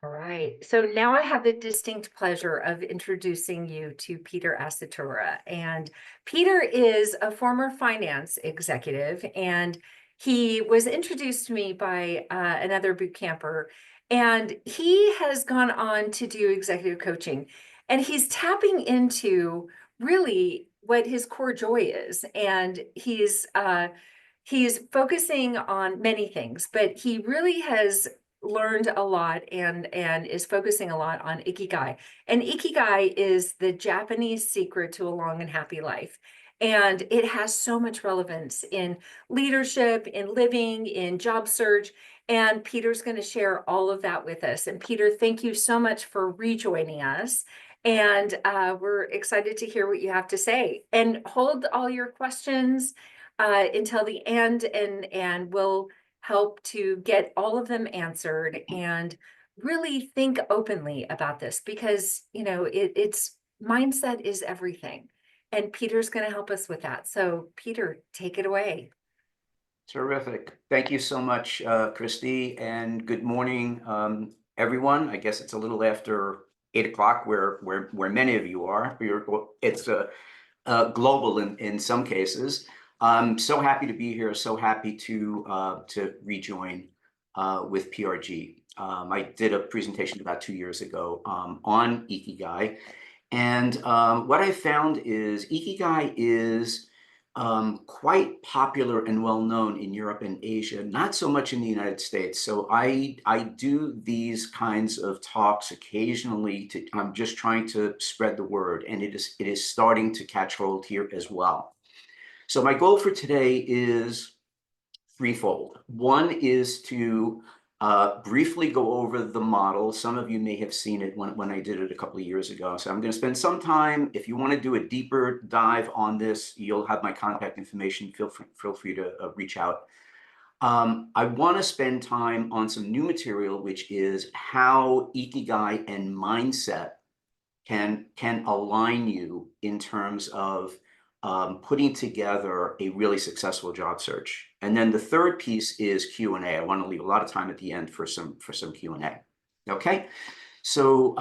All right. So now I have the distinct pleasure of introducing you to Peter Asatura. And Peter is a former finance executive, and he was introduced to me by another boot camper. And he has gone on to do executive coaching, and he's tapping into really what his core joy is. And he's focusing on many things, but he really has learned a lot and is focusing a lot on Ikigai. And Ikigai is the Japanese secret to a long and happy life. And it has so much relevance in leadership, in living, in job search. And Peter's going to share all of that with us. And Peter, thank you so much for rejoining us. And we're excited to hear what you have to say. And hold all your questions until the end, and we'll help to get all of them answered and really think openly about this because it's mindset is everything, and Peter's going to help us with that. So Peter, take it away. Terrific. Thank you so much, Christy, and good morning, everyone. I guess it's a little after 8 o'clock where many of you are. It's global in some cases. I'm so happy to be here. So happy to rejoin with PRG. I did a presentation about 2 years ago on Ikigai, and what I found is Ikigai is quite popular and well known in Europe and Asia, not so much in the United States. So I do these kinds of talks occasionally. I'm just trying to spread the word, and it is starting to catch hold here as well. So my goal for today is threefold. One is to briefly go over the model. Some of you may have seen it when I did it a couple of years ago. So I'm going to spend some time. If you want to do a deeper dive on this, you'll have my contact information. Feel free to reach out. I want to spend time on some new material, which is how Ikigai and mindset can align you in terms of putting together a really successful job search. And then the third piece is Q&A. I want to leave a lot of time at the end for some Q&A. Okay, so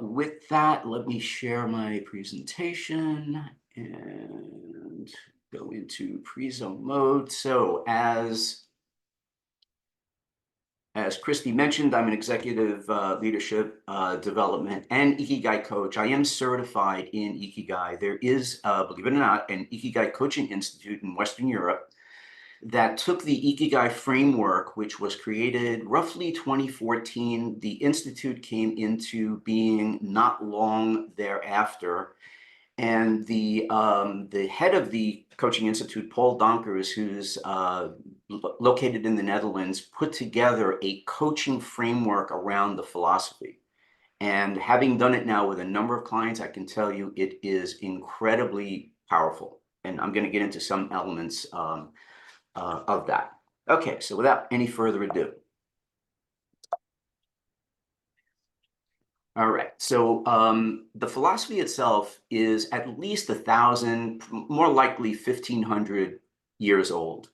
with that, let me share my presentation and go into pre-zone mode. So as Christy mentioned, I'm an executive leadership development and Ikigai coach. I am certified in Ikigai. There is, believe it or not, an Ikigai coaching institute in Western Europe that took the Ikigai framework, which was created roughly 2014. The institute came into being not long thereafter. And the head of the coaching institute, Paul Donkers, who's located in the Netherlands, put together a coaching framework around the philosophy. And having done it now with a number of clients, I can tell you it is incredibly powerful. And I'm going to get into some elements of that. Okay, so without any further ado. All right, so the philosophy itself is at least 1,000, more likely 1,500 years old.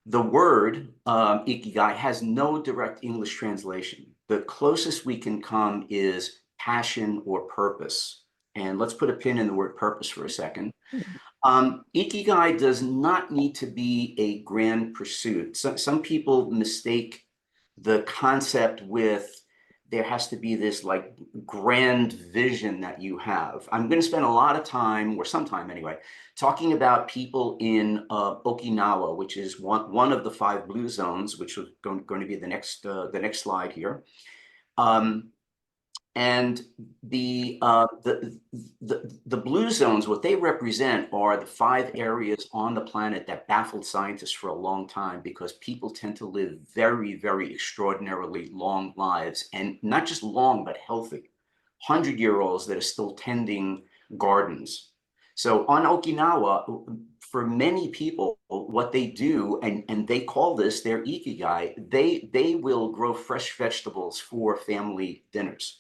The word Ikigai has no direct English translation. The closest we can come is passion or purpose. And let's put a pin in the word purpose for a second. Ikigai does not need to be a grand pursuit. Some people mistake the concept with there has to be this like grand vision that you have. I'm going to spend a lot of time, or some time anyway, talking about people in Okinawa, which is one of the 5 blue zones, which is going to be the next slide here. And the blue zones, what they represent are the 5 areas on the planet that baffled scientists for a long time, because people tend to live very, very extraordinarily long lives, and not just long, but healthy. 100-year-olds that are still tending gardens. So on Okinawa, for many people, what they do, and they call this their Ikigai, they will grow fresh vegetables for family dinners.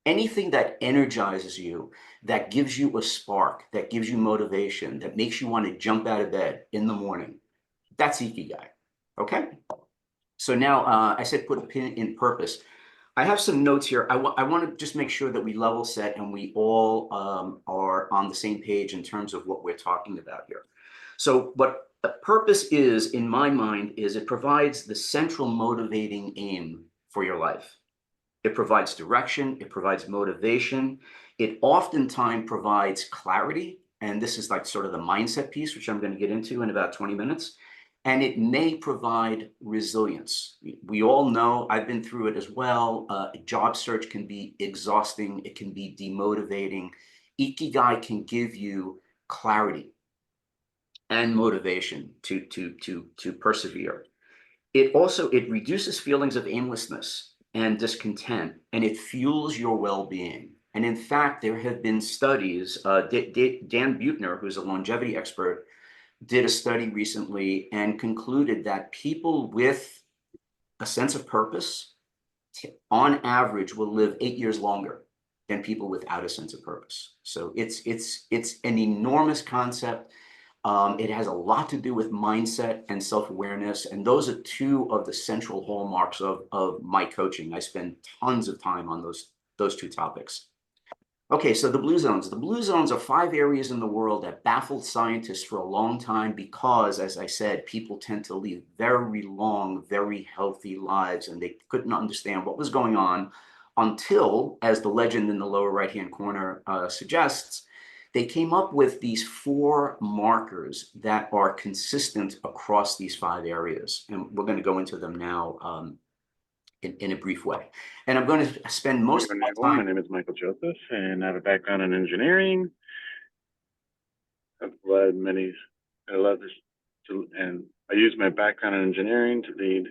Anything that energizes you, that gives you a spark, that gives you motivation, that makes you want to jump out of bed in the morning, that's Ikigai, okay? So now I said put a pin in purpose. I have some notes here. I want to just make sure that we level set and we all are on the same page in terms of what we're talking about here. So what a purpose is, in my mind, is it provides the central motivating aim for your life. It provides direction, it provides motivation, it oftentimes provides clarity, and this is like sort of the mindset piece, which I'm going to get into in about 20 minutes. And it may provide resilience. We all know, I've been through it as well. Job search can be exhausting, it can be demotivating. Ikigai can give you clarity and motivation to persevere. It reduces feelings of aimlessness and discontent, and it fuels your well-being. And in fact, there have been studies. Dan Buettner, who's a longevity expert, did a study recently and concluded that people with a sense of purpose, on average, will live 8 years longer than people without a sense of purpose. So it's an enormous concept. It has a lot to do with mindset and self-awareness, and those are two of the central hallmarks of my coaching. I spend tons of time on those two topics. Okay, so the blue zones. The blue zones are 5 areas in the world that baffled scientists for a long time because, as I said, people tend to lead very long, very healthy lives, and they couldn't understand what was going on until, as the legend in the lower right-hand corner suggests, they came up with these 4 markers that are consistent across these 5 areas. And we're going to go into them now in a brief way. And I'm going to spend most of my time. My name is Michael Joseph, and I have a background in engineering. I've led many, I love this, and I use my background in engineering to lead.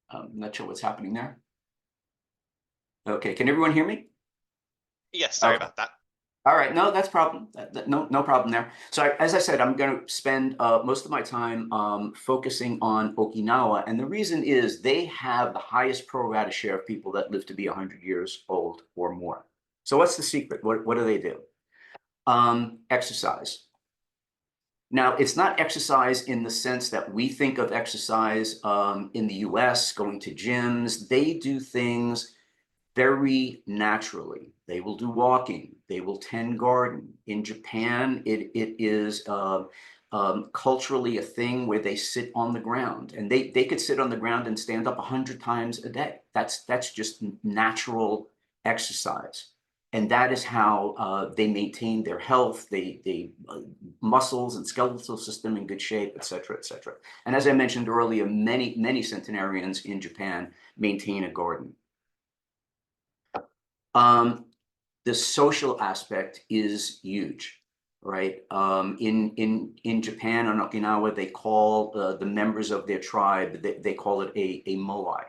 I'm not sure what's happening there. Okay, can everyone hear me? Yes, sorry Okay. about that. All right, no, that's problem. No problem there. So as I said, I'm going to spend most of my time focusing on Okinawa, and the reason is they have the highest pro rata share of people that live to be 100 years old or more. So what's the secret? What do they do? Exercise. Now, it's not exercise in the sense that we think of exercise in the US, going to gyms. They do things very naturally. They will do walking. They will tend garden. In Japan, it is culturally a thing where they sit on the ground, and they could sit on the ground and stand up 100 times a day. That's just natural exercise. And that is how they maintain their health, they muscles and skeletal system in good shape, et cetera, et cetera. And as I mentioned earlier, many centenarians in Japan maintain a garden. The social aspect is huge, right? In Japan, on Okinawa, they call the members of their tribe, they call it a moai.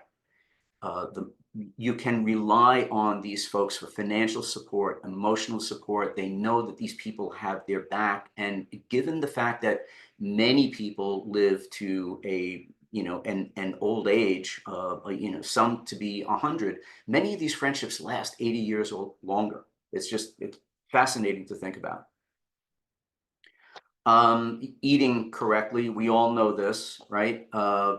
You can rely on these folks for financial support, emotional support. They know that these people have their back. And given the fact that many people live to an old age, some to be 100, many of these friendships last 80 years or longer. It's fascinating to think about. Eating correctly, we all know this, right?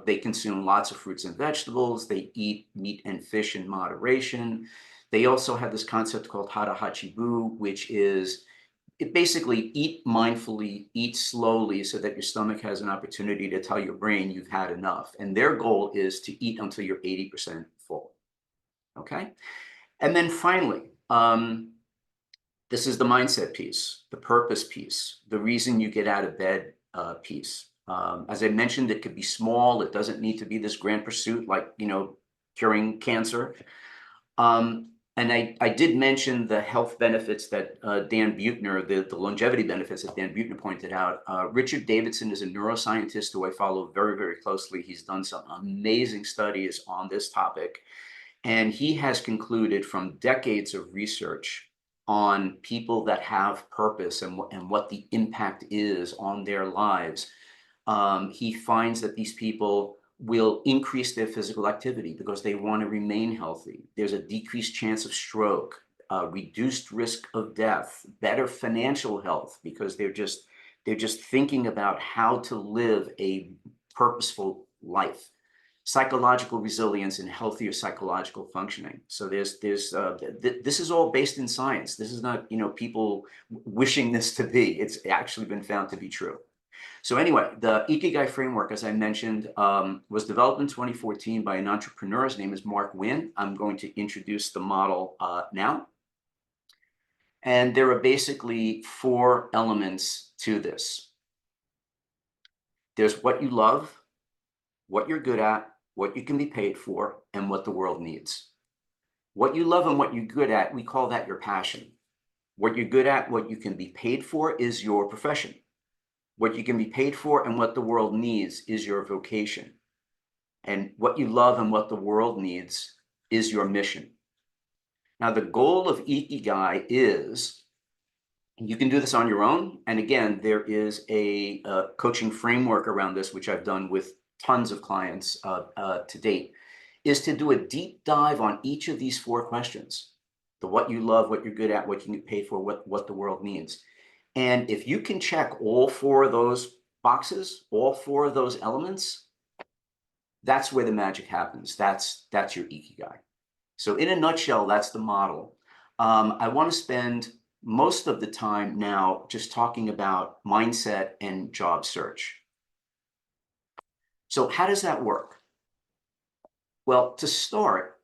They consume lots of fruits and vegetables. They eat meat and fish in moderation. They also have this concept called hara hachibu, which is basically eat mindfully, eat slowly so that your stomach has an opportunity to tell your brain you've had enough. And their goal is to eat until you're 80% full, okay? And then finally, this is the mindset piece, the purpose piece, the reason you get out of bed piece. As I mentioned, it could be small. It doesn't need to be this grand pursuit like, curing cancer. And I did mention the health benefits that Dan Buettner, the longevity benefits that Dan Buettner pointed out. Richard Davidson is a neuroscientist who I follow very, very closely. He's done some amazing studies on this topic. And he has concluded from decades of research on people that have purpose and what the impact is on their lives. He finds that these people will increase their physical activity because they want to remain healthy. There's a decreased chance of stroke, reduced risk of death, better financial health because they're just thinking about how to live a purposeful life. psychological resilience, and healthier psychological functioning. So this is all based in science. This is not, people wishing this to be. It's actually been found to be true. So anyway, the Ikigai framework, as I mentioned, was developed in 2014 by an entrepreneur. His name is Mark Wynn. I'm going to introduce the model now. And there are basically 4 elements to this. There's what you love, what you're good at, what you can be paid for, and what the world needs. What you love and what you're good at, we call that your passion. What you're good at, what you can be paid for, is your profession. What you can be paid for and what the world needs is your vocation. And what you love and what the world needs is your mission. Now, the goal of Ikigai is, you can do this on your own. And again, there is a coaching framework around this, which I've done with tons of clients to date, is to do a deep dive on each of these 4 questions. The what you love, what you're good at, what you can get paid for, what the world needs. And if you can check all 4 of those boxes, all 4 of those elements, that's where the magic happens. That's your Ikigai. So in a nutshell, that's the model. I want to spend most of the time now just talking about mindset and job search. So how does that work? Well, to start,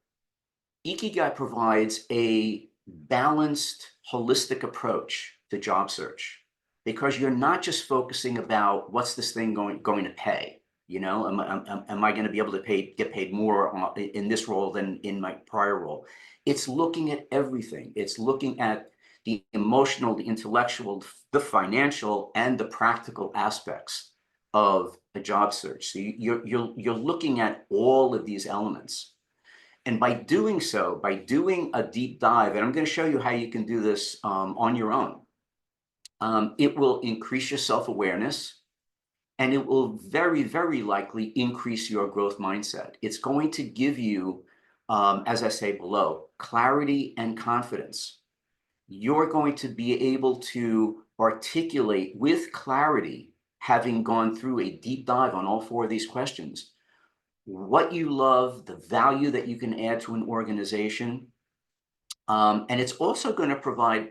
Ikigai provides a balanced, holistic approach to job search, because you're not just focusing about what's this thing going to pay. Am I going to be able to get paid more in this role than in my prior role? It's looking at everything. It's looking at the emotional, the intellectual, the financial, and the practical aspects of a job search. So you're looking at all of these elements. And by doing so, by doing a deep dive, and I'm going to show you how you can do this on your own, it will increase your self-awareness, and it will very, very likely increase your growth mindset. It's going to give you, as I say below, clarity and confidence. You're going to be able to articulate with clarity, having gone through a deep dive on all 4 of these questions, what you love, the value that you can add to an organization. And it's also going to provide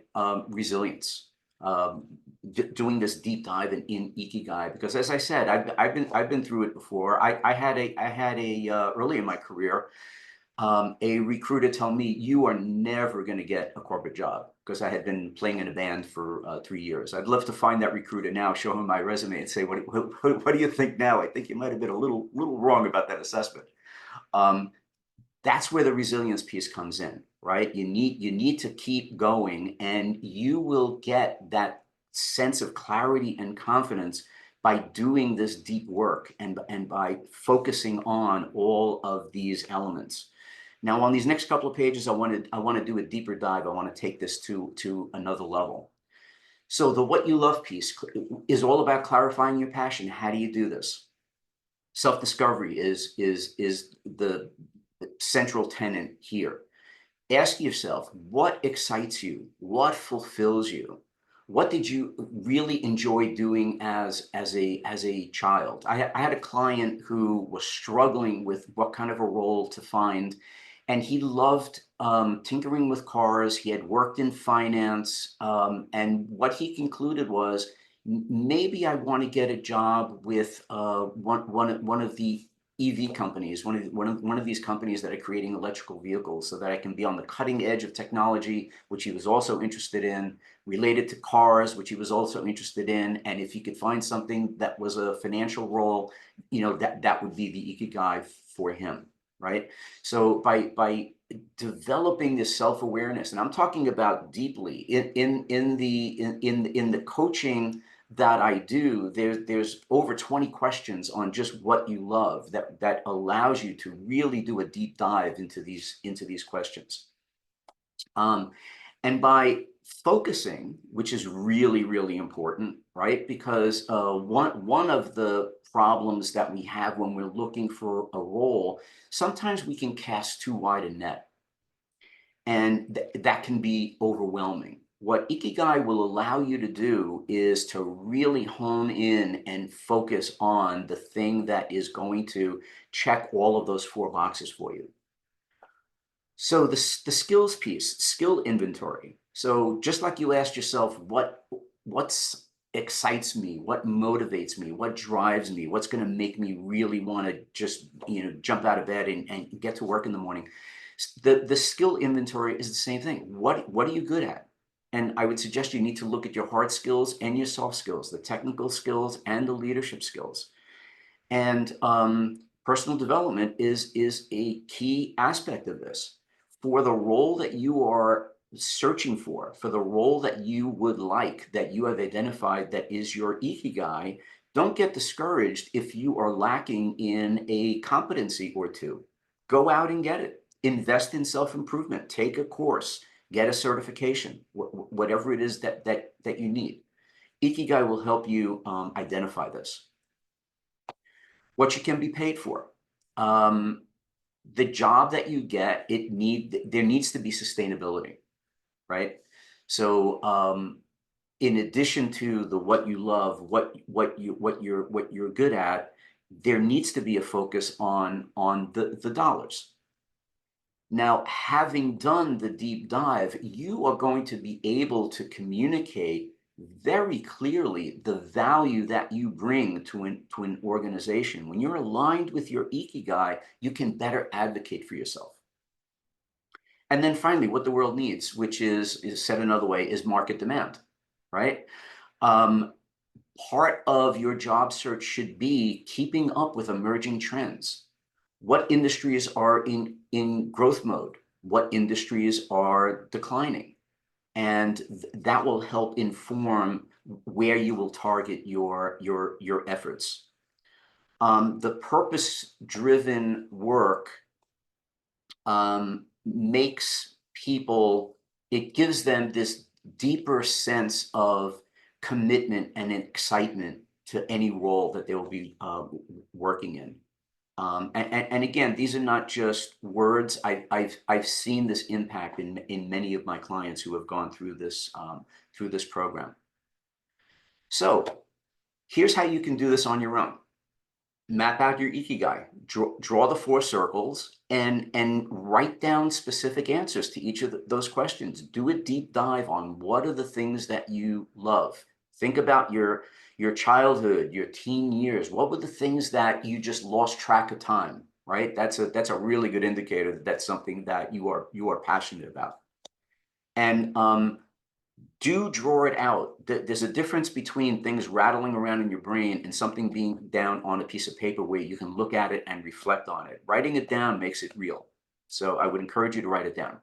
resilience, doing this deep dive in Ikigai, because as I said, I've been through it before. I had a early in my career, a recruiter tell me, you are never going to get a corporate job, because I had been playing in a band for 3 years. I'd love to find that recruiter now, show him my resume and say, what do you think now? I think you might have been a little wrong about that assessment. That's where the resilience piece comes in, right? You need to keep going, and you will get that sense of clarity and confidence by doing this deep work and by focusing on all of these elements. Now, on these next couple of pages, I want to do a deeper dive. I want to take this to another level. So the what you love piece is all about clarifying your passion. How do you do this? Self-discovery is the central tenet here. Ask yourself, what excites you? What fulfills you? What did you really enjoy doing as a child? I had a client who was struggling with what kind of a role to find, and he loved tinkering with cars. He had worked in finance, and what he concluded was, maybe I want to get a job with one of the EV companies, one of these companies that are creating electrical vehicles, so that I can be on the cutting edge of technology, which he was also interested in, related to cars, which he was also interested in. And if he could find something that was a financial role, that would be the Ikigai for him, right? So by developing this self-awareness, and I'm talking about deeply in the coaching that I do, there's over 20 questions on just what you love that allows you to really do a deep dive into these questions. And by focusing, which is really, really important, right? Because one of the problems that we have when we're looking for a role, sometimes we can cast too wide a net, and that can be overwhelming. what Ikigai will allow you to do is to really hone in and focus on the thing that is going to check all of those 4 boxes for you. So the skills piece, skill inventory. So just like you asked yourself, what excites me, what motivates me, what drives me, what's going to make me really want to just, jump out of bed and get to work in the morning. The skill inventory is the same thing. What are you good at? And I would suggest you need to look at your hard skills and your soft skills, the technical skills and the leadership skills. And personal development is a key aspect of this. For the role that you are searching for the role that you would like, that you have identified that is your Ikigai, don't get discouraged if you are lacking in a competency or two. Go out and get it. Invest in self-improvement. Take a course. Get a certification. Whatever it is that you need. Ikigai will help you identify this. What you can be paid for. The job that you get, there needs to be sustainability, right? So in addition to the what you love, what you're good at, there needs to be a focus on the dollars. Now, having done the deep dive, you are going to be able to communicate very clearly the value that you bring to an organization. When you're aligned with your Ikigai, you can better advocate for yourself. And then finally, what the world needs, which is said another way, is market demand, right? Part of your job search should be keeping up with emerging trends. What industries are in growth mode? What industries are declining? And that will help inform where you will target your efforts. The purpose-driven work makes people, it gives them this deeper sense of commitment and excitement to any role that they will be working in. And again, these are not just words. I've seen this impact in many of my clients who have gone through this program. So here's how you can do this on your own. Map out your Ikigai, draw the 4 circles, and write down specific answers to each of those questions. Do a deep dive on what are the things that you love. Think about your childhood, your teen years. What were the things that you just lost track of time, right? That's a really good indicator that that's something that you are passionate about. And do draw it out. There's a difference between things rattling around in your brain and something being down on a piece of paper where you can look at it and reflect on it. Writing it down makes it real. So I would encourage you to write it down.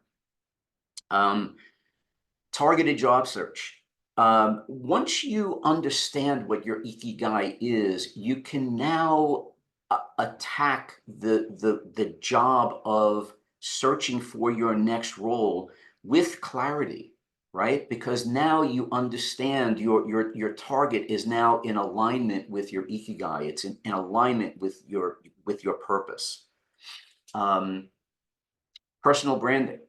Targeted job search. Once you understand what your Ikigai is, you can now attack the job of searching for your next role with clarity, right? Because now you understand your target is now in alignment with your Ikigai. It's in alignment with your purpose. Personal branding,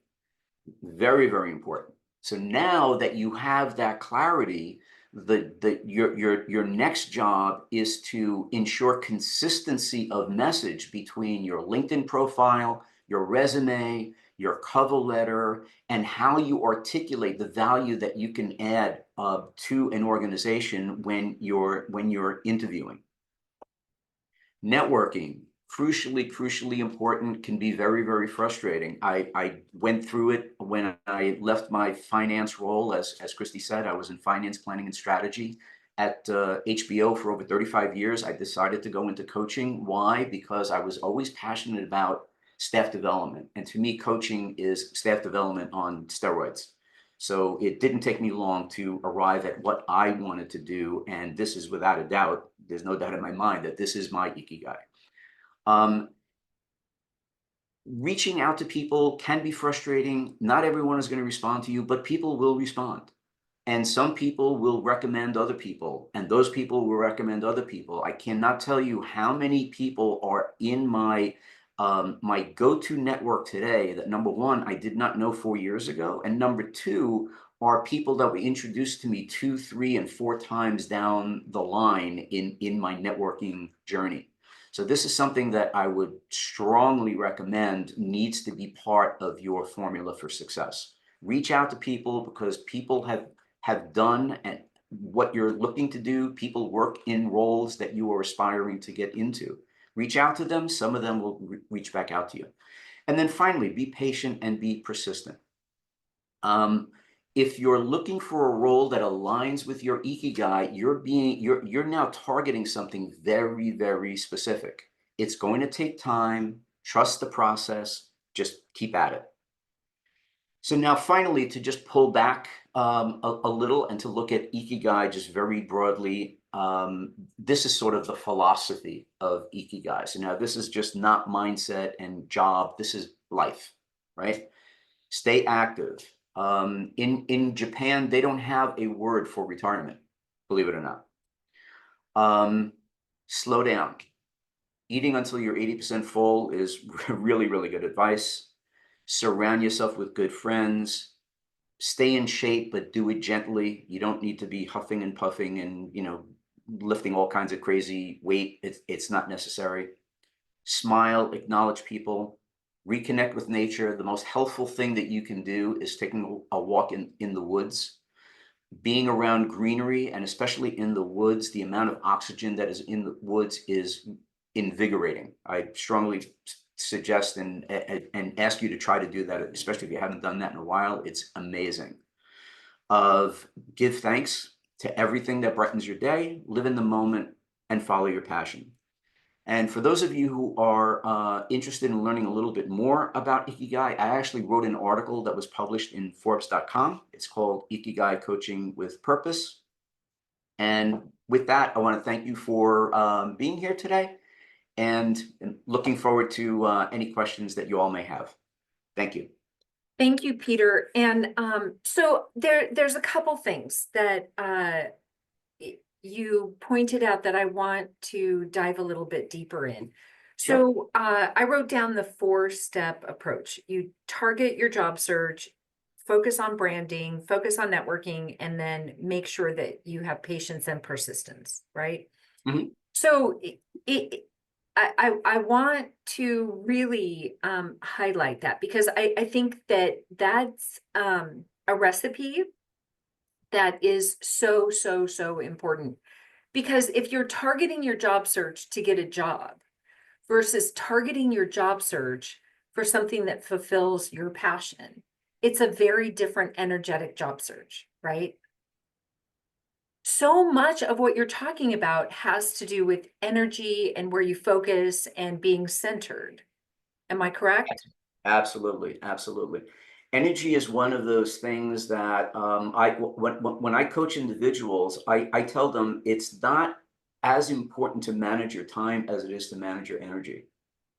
very, very important. So now that you have that clarity, your next job is to ensure consistency of message between your LinkedIn profile, your resume, your cover letter, and how you articulate the value that you can add to an organization when you're interviewing. Networking, crucially important, can be very, very frustrating. I went through it when I left my finance role. As Christy said, I was in finance planning and strategy at HBO for over 35 years. I decided to go into coaching. Why? Because I was always passionate about staff development. And to me, coaching is staff development on steroids. So it didn't take me long to arrive at what I wanted to do. And this is without a doubt, there's no doubt in my mind that this is my Ikigai. Reaching out to people can be frustrating. Not everyone is going to respond to you, but people will respond. And some people will recommend other people, and those people will recommend other people. I cannot tell you how many people are in my my go-to network today, that number one, I did not know 4 years ago, and number two, are people that were introduced to me 2, 3, and 4 times down the line in my networking journey. So this is something that I would strongly recommend needs to be part of your formula for success. Reach out to people, because people have done and what you're looking to do. People work in roles that you are aspiring to get into. Reach out to them. Some of them will reach back out to you. And then finally, be patient and be persistent. If you're looking for a role that aligns with your Ikigai, you're now targeting something very, very specific. It's going to take time. Trust the process. Just keep at it. So now finally, to just pull back a little and to look at Ikigai just very broadly, this is sort of the philosophy of Ikigai. So now this is just not mindset and job. This is life, right? Stay active. In Japan, they don't have a word for retirement, believe it or not. Slow down. Eating until you're 80% full is really, really good advice. Surround yourself with good friends. Stay in shape, but do it gently. You don't need to be huffing and puffing and, lifting all kinds of crazy weight. It's not necessary. Smile, acknowledge people, reconnect with nature. The most helpful thing that you can do is taking a walk in the woods. Being around greenery, and especially in the woods, the amount of oxygen that is in the woods is invigorating. I strongly suggest and ask you to try to do that, especially if you haven't done that in a while. It's amazing. Give thanks to everything that brightens your day, live in the moment, and follow your passion. And for those of you who are interested in learning a little bit more about Ikigai, I actually wrote an article that was published in Forbes.com. It's called Ikigai Coaching with Purpose. And with that, I want to thank you for being here today, and looking forward to any questions that you all may have. Thank you. Thank you, Peter. And so there's a couple things that you pointed out that I want to dive a little bit deeper in. So I wrote down the 4-step approach. You target your job search, focus on branding, focus on networking, and then make sure that you have patience and persistence, right? Mhm. So I want to really highlight that, because I think that that's a recipe that is so, so, so important. Because if you're targeting your job search to get a job versus targeting your job search for something that fulfills your passion, it's a very different energetic job search, right? So much of what you're talking about has to do with energy and where you focus and being centered. Am I correct? Absolutely, absolutely. Energy is one of those things that when I coach individuals, I tell them it's not as important to manage your time as it is to manage your energy,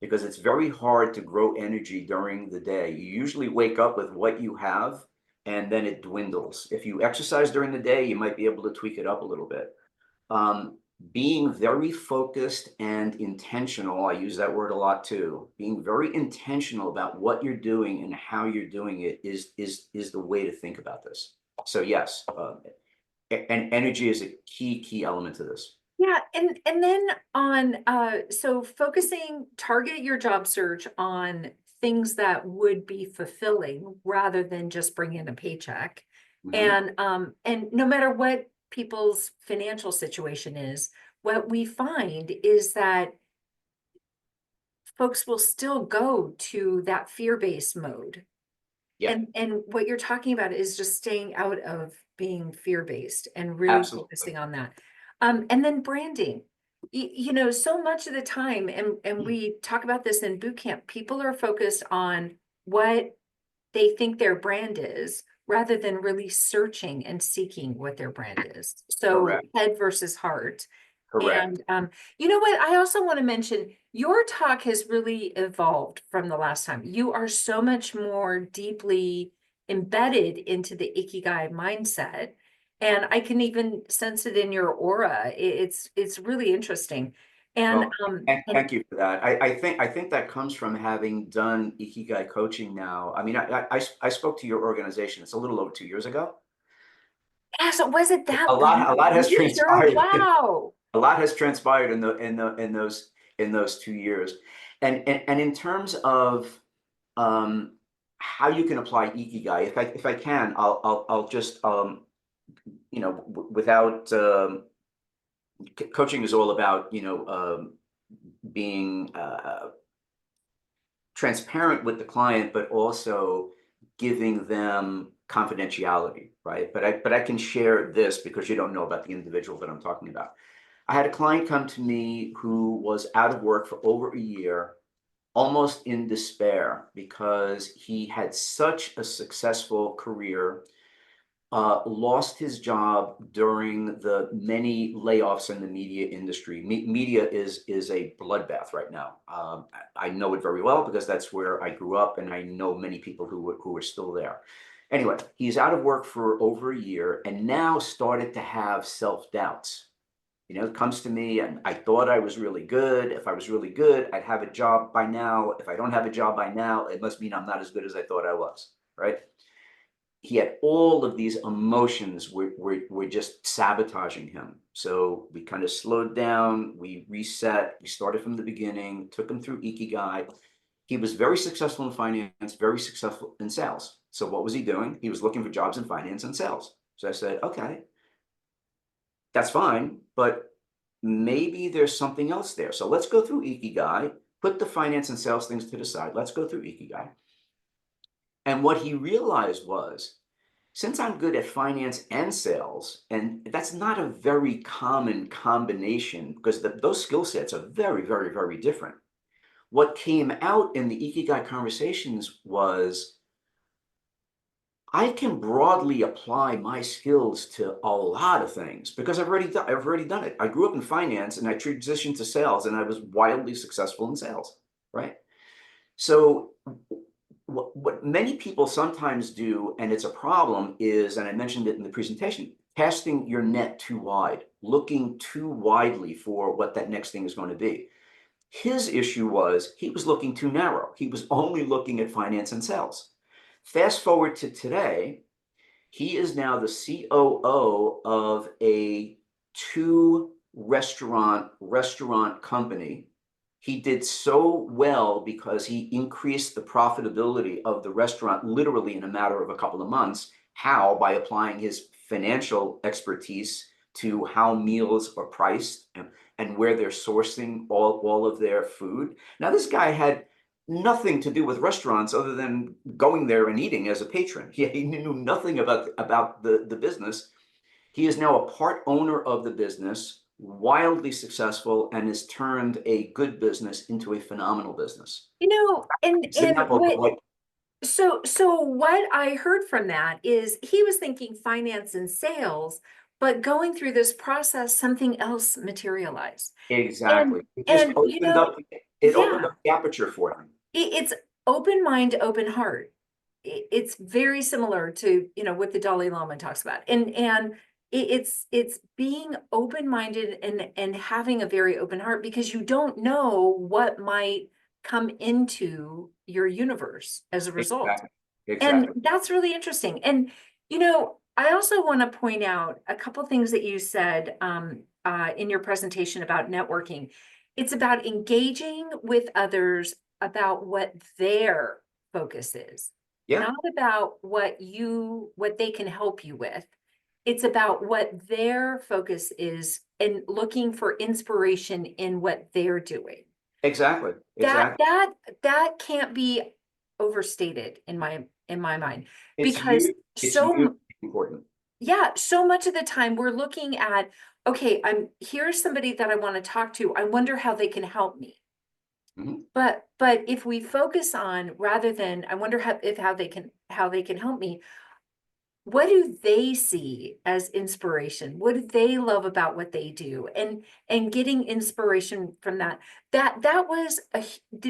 because it's very hard to grow energy during the day. You usually wake up with what you have, and then it dwindles. If you exercise during the day, you might be able to tweak it up a little bit. Being very focused and intentional, I use that word a lot too. Being very intentional about what you're doing and how you're doing it is the way to think about this. So yes, and energy is a key element to this. Yeah, and then on so target your job search on things that would be fulfilling rather than just bring in a paycheck. Mhm. And no matter what people's financial situation is, what we find is that folks will still go to that fear-based mode. Yeah, And what you're talking about is just staying out of being fear-based and really absolutely. focusing on that. And then branding. So much of the time, and we talk about this in boot camp, people are focused on what they think their brand is rather than really searching and seeking what their brand is. So Correct. head versus heart. Correct. And you know what? I also want to mention your talk has really evolved from the last time. You are so much more deeply embedded into the Ikigai mindset. And I can even sense it in your aura. It's really interesting. And, Well, thank you for that. I think that comes from having done Ikigai coaching now. I mean, I spoke to your organization. It's a little over 2 years ago. yeah, so was it that A lot has user? transpired. Wow. A lot has transpired in those 2 years. And in terms of how you can apply Ikigai, if I can, I'll just without coaching is all about being transparent with the client, but also giving them confidentiality, right? But I can share this because you don't know about the individual that I'm talking about. I had a client come to me who was out of work for over a year, almost in despair because he had such a successful career, lost his job during the many layoffs in the media industry. Media is a bloodbath right now. I know it very well because that's where I grew up, and I know many people who are still there. Anyway, he's out of work for over a year and now started to have self-doubts. Comes to me and I thought I was really good. If I was really good, I'd have a job by now. If I don't have a job by now, it must mean I'm not as good as I thought I was, right? He had all of these emotions were just sabotaging him. So we kind of slowed down, we reset, we started from the beginning, took him through Ikigai. He was very successful in finance, very successful in sales. So what was he doing? He was looking for jobs in finance and sales. So I said, okay, that's fine, but maybe there's something else there. So let's go through Ikigai, put the finance and sales things to the side. Let's go through Ikigai. And what he realized was, since I'm good at finance and sales, and that's not a very common combination because those skill sets are very, very, very different. What came out in the Ikigai conversations was, I can broadly apply my skills to a lot of things because I've already done it. I grew up in finance and I transitioned to sales and I was wildly successful in sales, right? So what many people sometimes do, and it's a problem, is, and I mentioned it in the presentation, casting your net too wide, looking too widely for what that next thing is going to be. His issue was he was looking too narrow. He was only looking at finance and sales. Fast forward to today, he is now the COO of a 2 restaurant company. He did so well because he increased the profitability of the restaurant literally in a matter of a couple of months. How? By applying his financial expertise to how meals are priced and where they're sourcing all of their food. Now, this guy had nothing to do with restaurants other than going there and eating as a patron. He knew nothing about the business. He is now a part owner of the business, wildly successful, and has turned a good business into a phenomenal business. And Example of what so what I heard from that is he was thinking finance and sales, but going through this process, something else materialized. exactly. It just And opened up. It opened yeah, up the aperture for him. it's open mind, open heart. It's very similar to what the Dalai Lama talks about, and it's being open-minded and having a very open heart because you don't know what might come into your universe as a result. Exactly. And Exactly. that's really interesting. And I also want to point out a couple things that you said in your presentation about networking. It's about engaging with others about what their focus is, Yeah, not about what they can help you with. It's about what their focus is and looking for inspiration in what they're doing. exactly. That Exactly. that that can't be overstated in my mind It's because you. It's you. Important. yeah, so much of the time we're looking at, okay, here's somebody that I want to talk to. I wonder how they can help me. Mhm. But if we focus on rather than I wonder how they can help me, what do they see as inspiration? What do they love about what they do? And getting inspiration from that was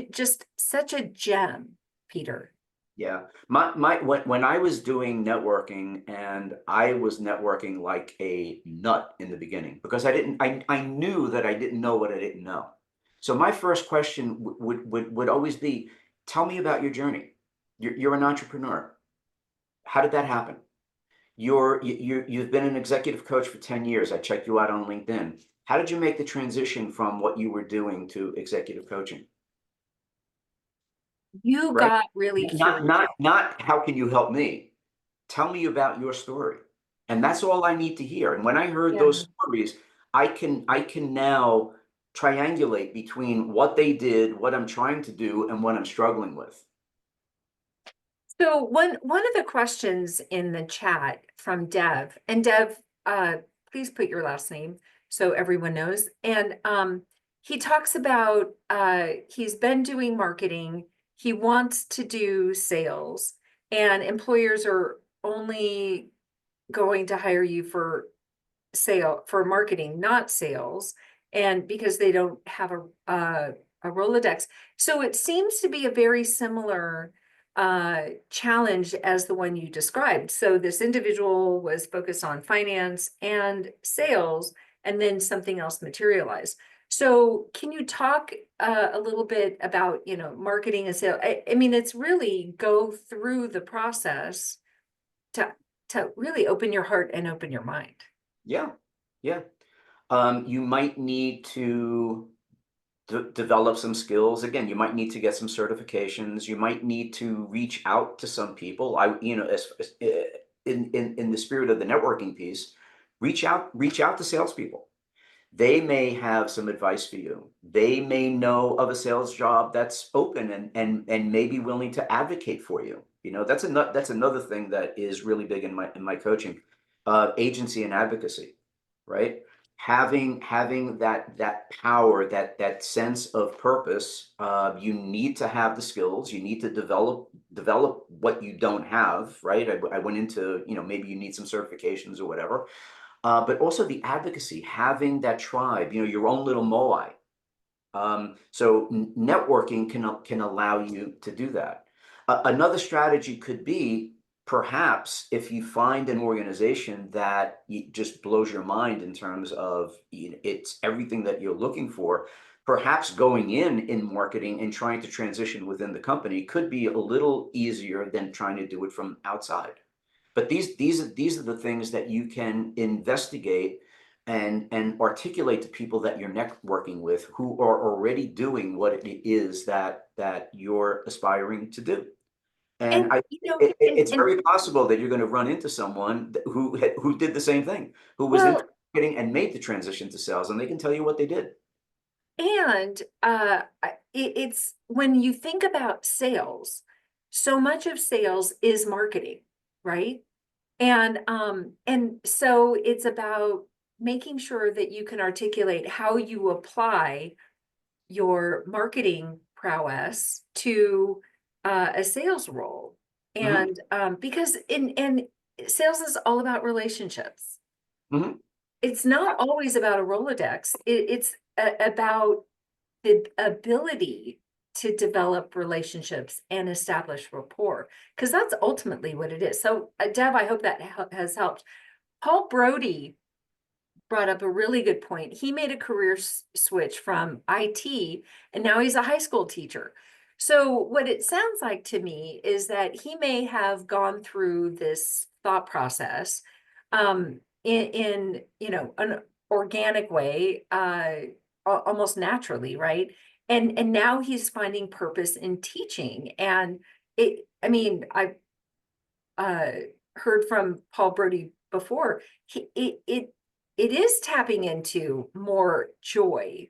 just such a gem, Peter. Yeah. When I was doing networking, and I was networking like a nut in the beginning because I knew that I didn't know what I didn't know. So my first question would always be, tell me about your journey. You're an entrepreneur. How did that happen? You've been an executive coach for 10 years. I checked you out on LinkedIn. How did you make the transition from what you were doing to executive coaching? You Right? got really Not curious. not not how can you help me? Tell me about your story. And that's all I need to hear. And when I heard Yeah. those stories, I can now triangulate between what they did, what I'm trying to do, and what I'm struggling with. So one of the questions in the chat from Dev, and Dev, please put your last name so everyone knows. And he talks about he's been doing marketing, he wants to do sales, and employers are only going to hire you for marketing, not sales, and because they don't have a Rolodex. So it seems to be a very similar challenge as the one you described. So this individual was focused on finance and sales, and then something else materialized. So can you talk a little bit about, marketing and sales? I mean, it's really go through the process to really open your heart and open your mind. Yeah, yeah. You might need to develop some skills. Again, you might need to get some certifications. You might need to reach out to some people. In the spirit of the networking piece, reach out to salespeople. They may have some advice for you. They may know of a sales job that's open and may be willing to advocate for you. That's another thing that is really big in my coaching, agency and advocacy, right? Having that power, that sense of purpose. You need to have the skills. You need to develop what you don't have, right? I went into, maybe you need some certifications or whatever, but also the advocacy, having that tribe, your own little moai. So networking can allow you to do that. Another strategy could be, perhaps, if you find an organization that just blows your mind in terms of, it's everything that you're looking for. Perhaps going in marketing and trying to transition within the company could be a little easier than trying to do it from outside. But these are the things that you can investigate and articulate to people that you're networking with, who are already doing what it is that you're aspiring to do. And And it's very possible that you're going to run into someone who did the same thing, who was into well, marketing and made the transition to sales, and they can tell you what they did. and it's when you think about sales, so much of sales is marketing, right? And so it's about making sure that you can articulate how you apply your marketing prowess to a sales role. Hmm. And because in sales is all about relationships. Hmm. It's not always about a Rolodex. It's about the ability to develop relationships and establish rapport, because that's ultimately what it is. So, Deb, I hope that has helped. Paul Brody brought up a really good point. He made a career switch from IT, and now he's a high school teacher. So what it sounds like to me is that he may have gone through this thought process in an organic way, almost naturally, right? And now he's finding purpose in teaching. And I mean, I uh, heard from Paul Brody before, it is tapping into more joy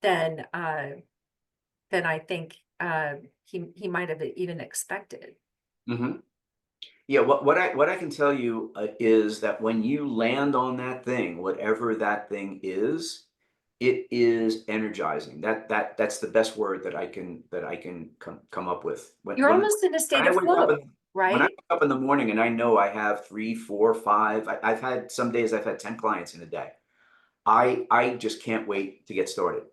than I think he might have even expected. Hmm. Yeah, what I can tell you is that when you land on that thing, whatever that thing is, it is energizing. That's the best word that I can come up with. When You're when almost in a when state I of wake up flow, when I right? wake up in the morning and I know I have three, four, five. I've had some days I've had 10 clients in a day. I just can't wait to get started,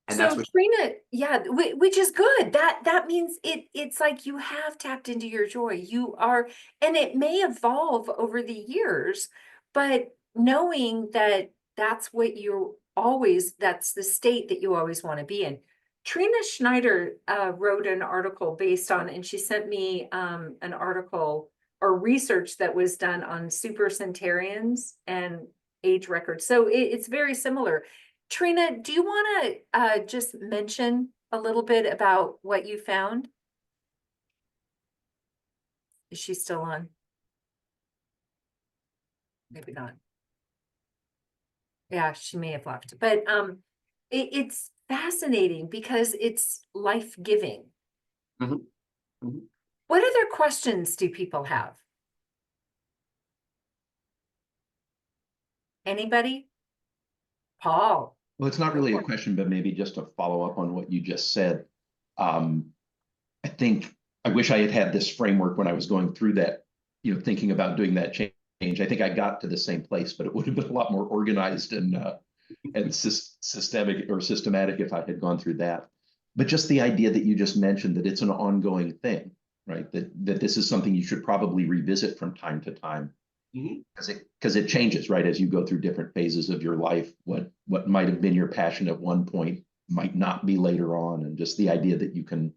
and that's So what. Trina, yeah, which is good. That means it's like you have tapped into your joy. You are, and it may evolve over the years, but knowing that that's what that's the state that you always want to be in. Trina Schneider wrote an article based on, and she sent me an article or research that was done on supercentenarians and age records. So it's very similar. Trina, do you want to just mention a little bit about what you found? Is she still on? Maybe not. Yeah, she may have left, but it's fascinating because it's life-giving. Mhm, mhm. What other questions do people have? Anybody? Paul? Well, it's not really a question, but maybe just to follow up on what you just said. I think I wish I had had this framework when I was going through that, thinking about doing that change. I think I got to the same place, but it would have been a lot more organized and systematic if I had gone through that. But just the idea that you just mentioned, that it's an ongoing thing, right? That this is something you should probably revisit from time to time. Because it changes, right? As you go through different phases of your life, what might have been your passion at one point might not be later on. And just the idea that you can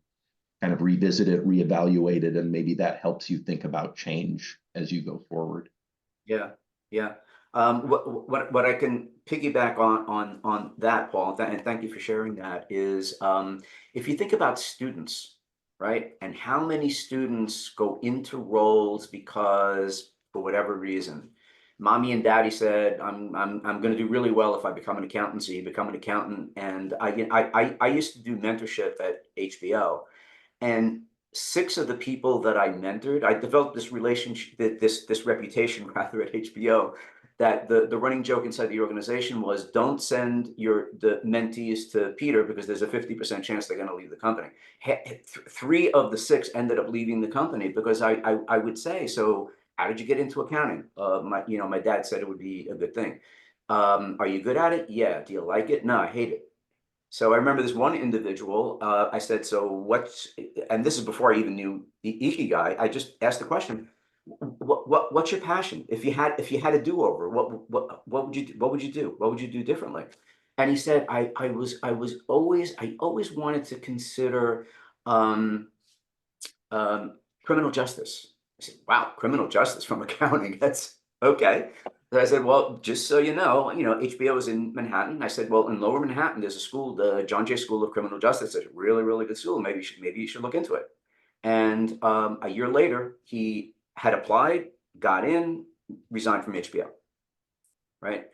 kind of revisit it, reevaluate it, and maybe that helps you think about change as you go forward. Yeah, yeah. What I can piggyback on that, Paul, and thank you for sharing that, is if you think about students, right, and how many students go into roles because for whatever reason, mommy and daddy said, I'm going to do really well if I become an accountant, so you become an accountant. And I used to do mentorship at HBO, and 6 of the people that I mentored, I developed this relationship, this reputation rather at HBO, that the running joke inside the organization was, don't send the mentees to Peter because there's a 50% chance they're going to leave the company. 3 of the 6 ended up leaving the company because I would say, so how did you get into accounting? My dad said it would be a good thing. Are you good at it? Yeah. Do you like it? No, I hate it. So I remember this one individual, I said, so and this is before I even knew the Ikigai, I just asked the question, what's your passion? If you had a do-over, what would you do? What would you do? What would you do differently? And he said, I always wanted to consider criminal justice. I said, wow, criminal justice from accounting. That's okay. So I said, well, just so you know, HBO is in Manhattan. I said, well, in Lower Manhattan, there's a school, the John Jay School of Criminal Justice. It's a really, really good school. Maybe you should look into it. And a year later, he had applied, got in, resigned from HBO. Right.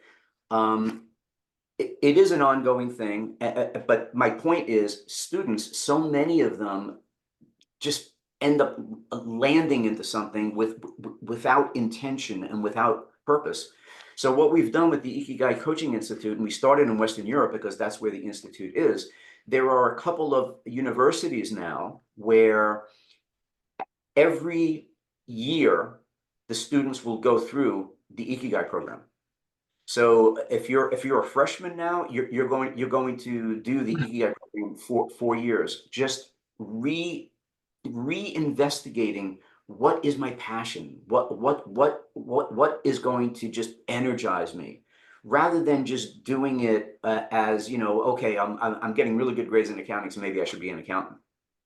It is an ongoing thing. But my point is, students, so many of them just end up landing into something without intention and without purpose. So what we've done with the Ikigai Coaching Institute, and we started in Western Europe because that's where the institute is, there are a couple of universities now where every year the students will go through the Ikigai program. So if you're a freshman now, you're going to do the Ikigai program for 4 years, just reinvestigating what is my passion, what is going to just energize me, rather than just doing it as okay, I'm getting really good grades in accounting, so maybe I should be an accountant.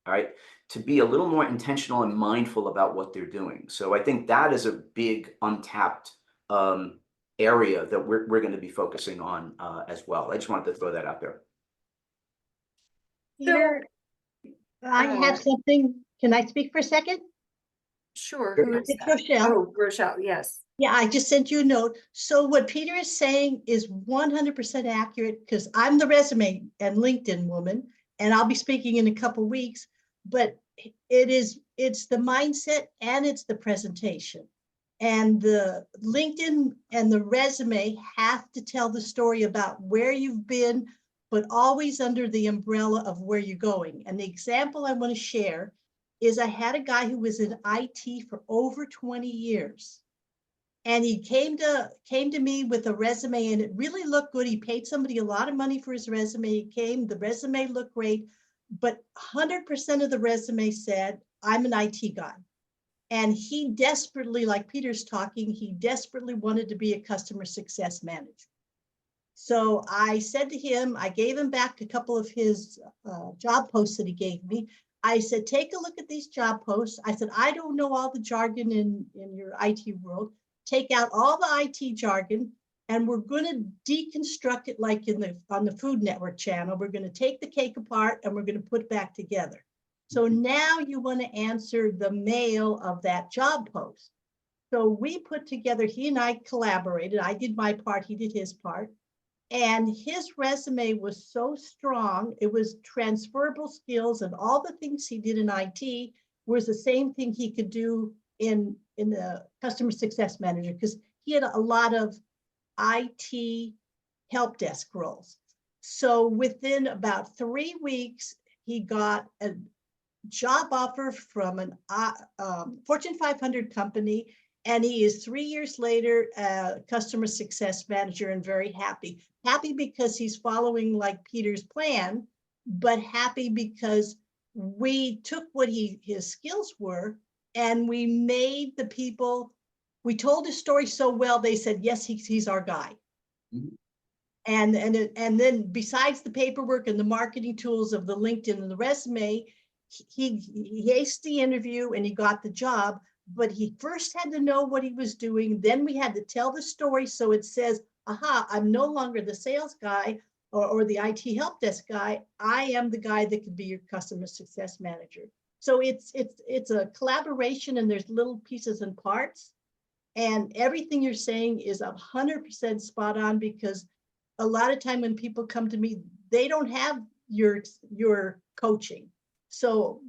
All right, to be a little more intentional and mindful about what they're doing. So I think that is a big untapped area that we're going to be focusing on as well. I just wanted to throw that out there. Peter, I have something. Can I speak for a second? Sure. Sure. Who is It's that? Rochelle. Oh, Rochelle, yes. Yeah, I just sent you a note. So what Peter is saying is 100% accurate, because I'm the resume and LinkedIn woman, and I'll be speaking in a couple of weeks. But it's the mindset and it's the presentation. And the LinkedIn and the resume have to tell the story about where you've been, but always under the umbrella of where you're going. And the example I want to share is I had a guy who was in IT for over 20 years. And he came to me with a resume, and it really looked good. He paid somebody a lot of money for his resume. The resume looked great, but 100% of the resume said, I'm an IT guy. And he desperately, like Peter's talking, he desperately wanted to be a customer success manager. So I said to him, I gave him back a couple of his job posts that he gave me. I said, take a look at these job posts. I said, I don't know all the jargon in your IT world. Take out all the IT jargon, and we're going to deconstruct it like on the Food Network channel. We're going to take the cake apart and we're going to put it back together. So now you want to answer the mail of that job post. So we put together, he and I collaborated. I did my part, he did his part. And his resume was so strong. It was transferable skills, and all the things he did in IT was the same thing he could do in the customer success manager, because he had a lot of IT help desk roles. So within about 3 weeks, he got a job offer from an Fortune 500 company, and he is 3 years later a customer success manager and very happy. Happy because he's following like Peter's plan, but happy because we took what his skills were and we made the people, we told his story so well, they said, yes, he's our guy. Mhm. And then besides the paperwork and the marketing tools of the LinkedIn and the resume, he aced the interview and he got the job, but he first had to know what he was doing. Then we had to tell the story so it says, aha, I'm no longer the sales guy or the IT help desk guy. I am the guy that could be your customer success manager. So it's a collaboration, and there's little pieces and parts. And everything you're saying is 100% spot on, because a lot of time when people come to me, they don't have your coaching. So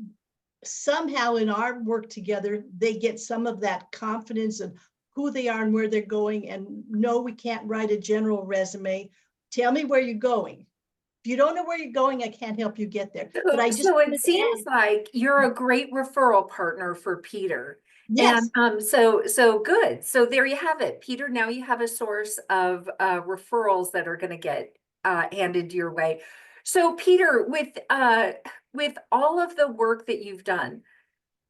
somehow in our work together, they get some of that confidence of who they are and where they're going. And no, we can't write a general resume. Tell me where you're going. If you don't know where you're going, I can't help you get there. But I just So wanted it to seems add, like you're a great referral partner for Peter. yes, And so good. So there you have it, Peter. Now you have a source of referrals that are going to get handed your way. So Peter, with all of the work that you've done,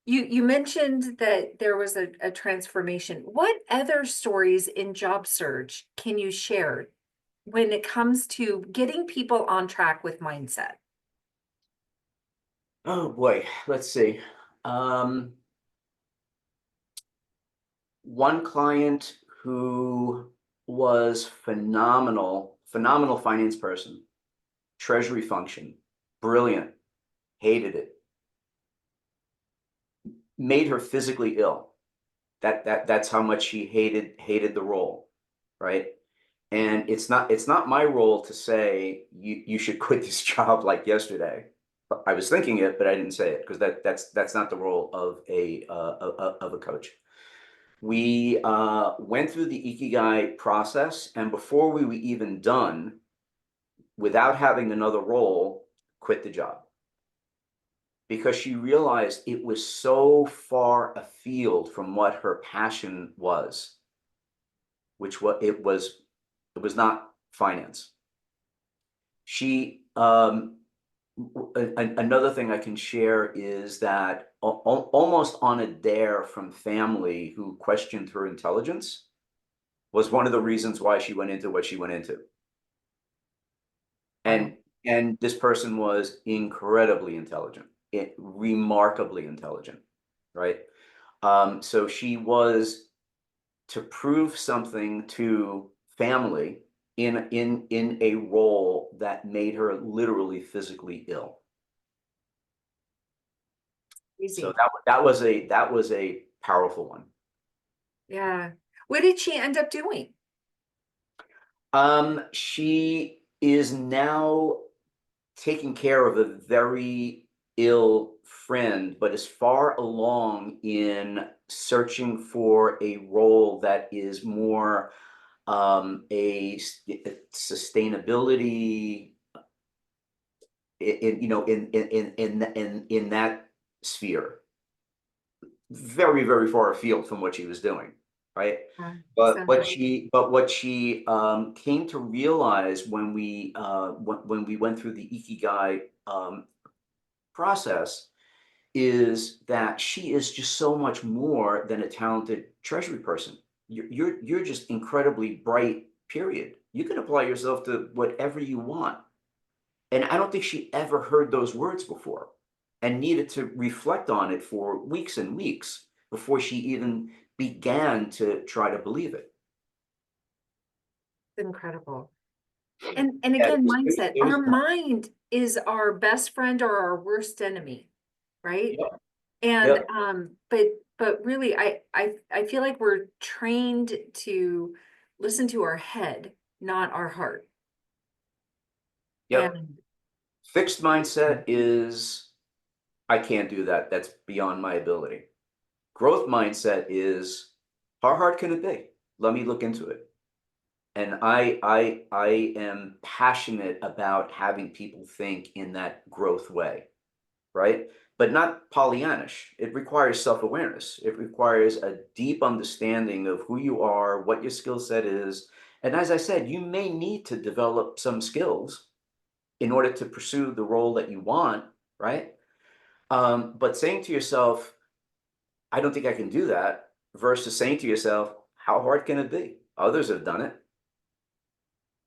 you mentioned that there was a transformation. What other stories in job search can you share when it comes to getting people on track with mindset? Oh boy, let's see. One client who was phenomenal finance person, treasury function, brilliant, hated it, made her physically ill. That's how much she hated the role, right? And it's not my role to say you should quit this job like yesterday. I was thinking it, but I didn't say it, because that's not the role of a coach. We went through the Ikigai process, and before we were even done, without having another role, quit the job, because she realized it was so far afield from what her passion was, which it was not finance. She another thing I can share is that almost on a dare from family who questioned her intelligence was one of the reasons why she went into what she went into. And this person was incredibly intelligent, remarkably intelligent, right? So she was to prove something to family in a role that made her literally physically ill. Easy. So that was a powerful one. Yeah. What did she end up doing? She is now taking care of a very ill friend, but is far along in searching for a role that is more a sustainability in that sphere. Very, very far afield from what she was doing, right? But Sounds what like she came to realize when we went through the Ikigai process is that she is just so much more than a talented treasury person. You're just incredibly bright, period. You can apply yourself to whatever you want. And I don't think she ever heard those words before and needed to reflect on it for weeks and weeks before she even began to try to believe it. Incredible. And Yeah, again, it was, mindset, it was, our mind is our best friend or our worst enemy, right? yep, And yep, but really I feel like we're trained to listen to our head, not our heart. yep. And Fixed mindset is, I can't do that. That's beyond my ability. Growth mindset is, how hard can it be? Let me look into it. And I am passionate about having people think in that growth way, right? But not Pollyannish. It requires self-awareness. It requires a deep understanding of who you are, what your skill set is. And as I said, you may need to develop some skills in order to pursue the role that you want, right? But saying to yourself, I don't think I can do that, versus saying to yourself, how hard can it be? Others have done it.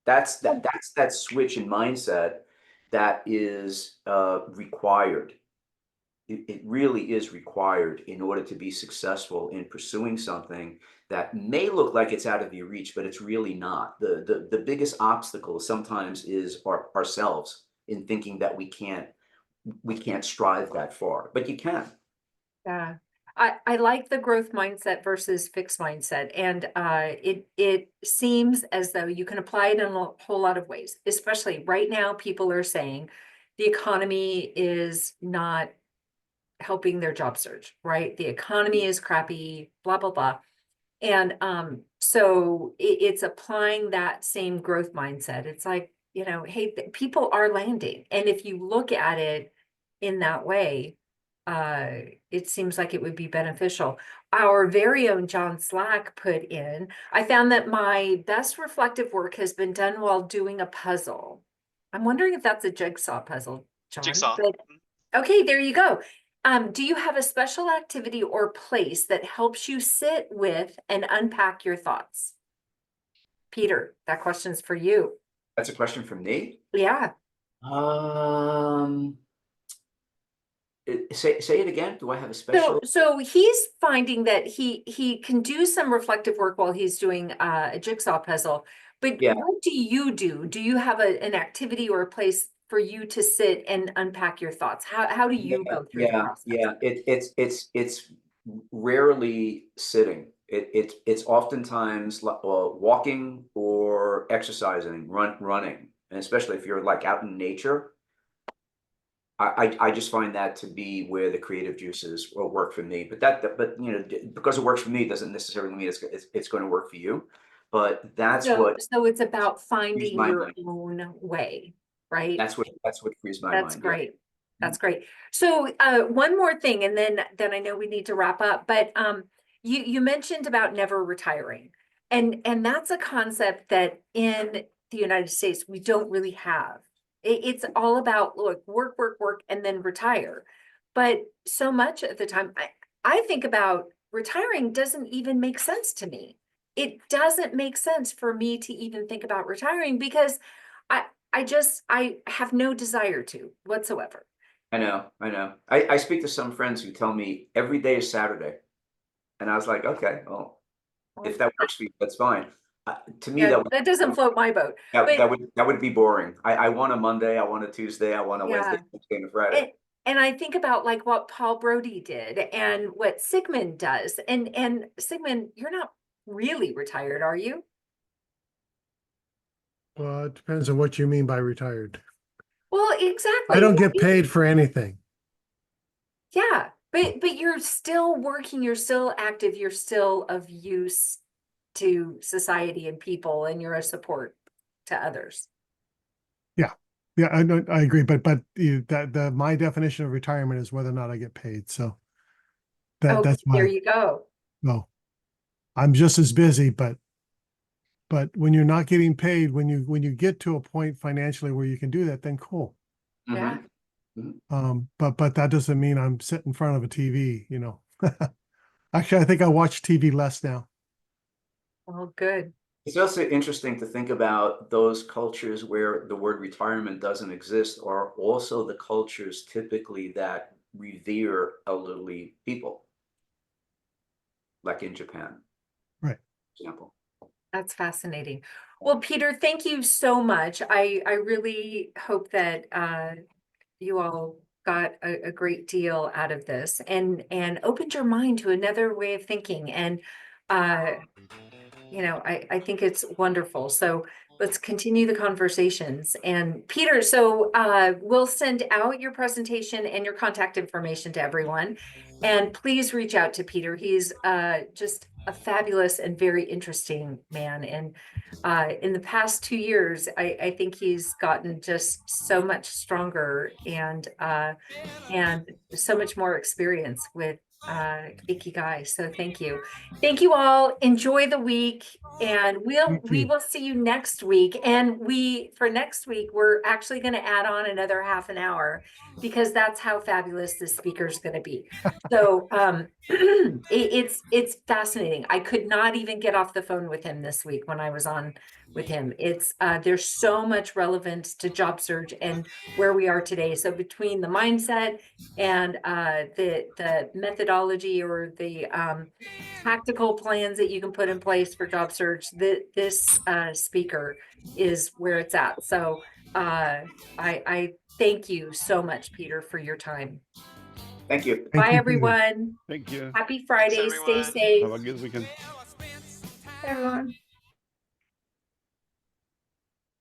That's that switch in mindset that is required. It really is required in order to be successful in pursuing something that may look like it's out of your reach, but it's really not. The biggest obstacle sometimes is ourselves in thinking that we can't strive that far, but you can. yeah, I like the growth mindset versus fixed mindset. And it seems as though you can apply it in a whole lot of ways, especially right now, people are saying the economy is not helping their job search, right? The economy is crappy, blah, blah, blah. And so it's applying that same growth mindset. It's like, hey, people are landing. And if you look at it in that way, it seems like it would be beneficial. Our very own John Slack put in, I found that my best reflective work has been done while doing a puzzle. I'm wondering if that's a jigsaw puzzle, John. Jigsaw. But okay, there you go. Do you have a special activity or place that helps you sit with and unpack your thoughts? Peter, that question's for you. That's a question from me. Yeah. Say it again. Do I have a special? So he's finding that he can do some reflective work while he's doing a jigsaw puzzle. But Yeah. what do you do? Do you have an activity or a place for you to sit and unpack your thoughts? How do you go through the process? Yeah. It's rarely sitting. It's oftentimes walking or exercising, running, and especially if you're like out in nature. I just find that to be where the creative juices will work for me. But because it works for me doesn't necessarily mean it's going to work for you. But that's what So it's about frees finding my your mind. own way, right? That's what frees my That's mind. great. That's great. So one more thing, and then I know we need to wrap up, but you mentioned about never retiring. And that's a concept that in the United States we don't really have. It's all about look, work, and then retire. But so much of the time I think about retiring doesn't even make sense to me. It doesn't make sense for me to even think about retiring because I have no desire to whatsoever. I know. I speak to some friends who tell me every day is Saturday. And I was like, okay, well, if that works for you, that's fine. To me, Yeah, that doesn't float my boat. But that would be boring. I want a Monday, I want a Tuesday, I want a Wednesday, yeah, Thursday, and a Friday. and I think about like what Paul Brody did and what Sigmund does. And Sigmund, you're not really retired, are you? Well, it depends on what you mean by retired. Well, exactly. I don't get paid for anything. Yeah, but you're still working, you're still active, you're still of use to society and people, and you're a support to others. Yeah, I agree. But my definition of retirement is whether or not I get paid. So Oh, that's there why you go. no, I'm just as busy, but when you're not getting paid, when you get to a point financially where you can do that, then cool. Yeah. But that doesn't mean I'm sitting in front of a TV, Actually, I think I watch TV less now. Well, good. It's also interesting to think about those cultures where the word retirement doesn't exist are also the cultures typically that revere elderly people, like in Japan, Right. for example. That's fascinating. Well, Peter, thank you so much. I really hope that you all got a great deal out of this and opened your mind to another way of thinking. And I think it's wonderful. So let's continue the conversations. And Peter, so we'll send out your presentation and your contact information to everyone. And please reach out to Peter. He's just a fabulous and very interesting man. And in the past 2 years, I think he's gotten just so much stronger and so much more experience with Ikigai. So thank you. Thank you all. Enjoy the week. And Thank we you. will see you next week. And for next week, we're actually going to add on another half an hour because that's how fabulous this speaker is going to be. So it's fascinating. I could not even get off the phone with him this week when I was on with him. It's there's so much relevance to job search and where we are today. So between the mindset and the methodology or the tactical plans that you can put in place for job search, this speaker is where it's at. So I thank you so much, Peter, for your time. Thank you. Thank Bye, you, Peter. everyone. Thank you. Happy Friday. Stay safe. Have a good weekend. Everyone.